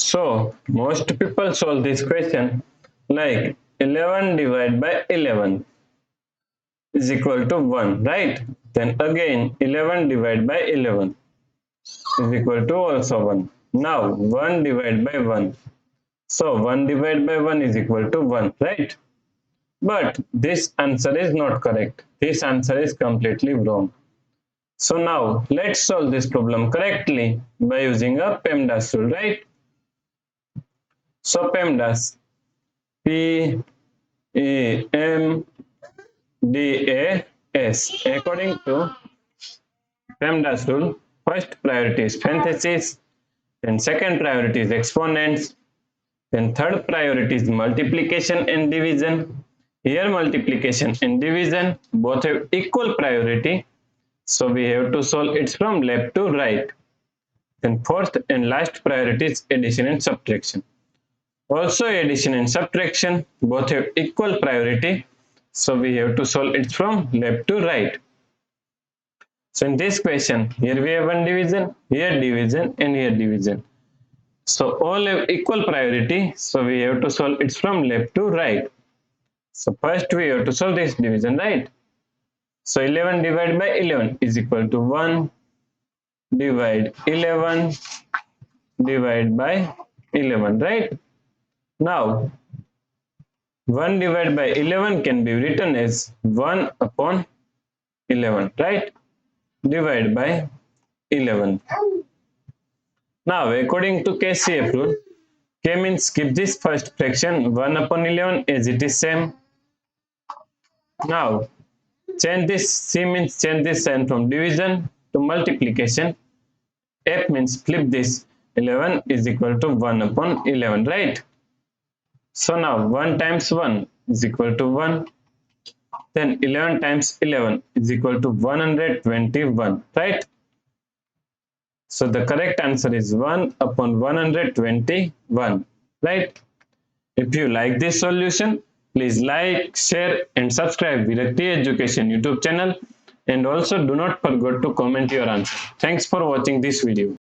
So most people solve this question like 11 divided by 11 is equal to 1, right? Then again 11 divided by 11 is equal to also 1. Now 1 divided by 1. So 1 divided by 1 is equal to 1, right? But this answer is not correct. This answer is completely wrong. So now let's solve this problem correctly by using a PEMDAS rule, right? So PEMDAS, PEMDAS. According to PEMDAS rule, first priority is parentheses, then second priority is exponents, then third priority is multiplication and division. Here multiplication and division both have equal priority, so we have to solve it from left to right. Then fourth and last priority is addition and subtraction. Also addition and subtraction both have equal priority, so we have to solve it from left to right. So in this question, here we have one division, here division, and here division. So all have equal priority, so we have to solve it from left to right. So first we have to solve this division, right? So 11 divided by 11 is equal to 1 divide 11 divide by 11, right? Now 1 divided by 11 can be written as 1 upon 11, right? Divided by 11. Now according to KCF rule, K means keep this first fraction 1 upon 11 as it is same. Now change this, C means change this sign from division to multiplication. F means flip this, 11 is equal to 1 upon 11, right? So now 1 times 1 is equal to 1. Then 11 times 11 is equal to 121, right? So the correct answer is 1 upon 121, right? If you like this solution, please like, share and subscribe Virakti Education YouTube channel, and also do not forget to comment your answer. Thanks for watching this video.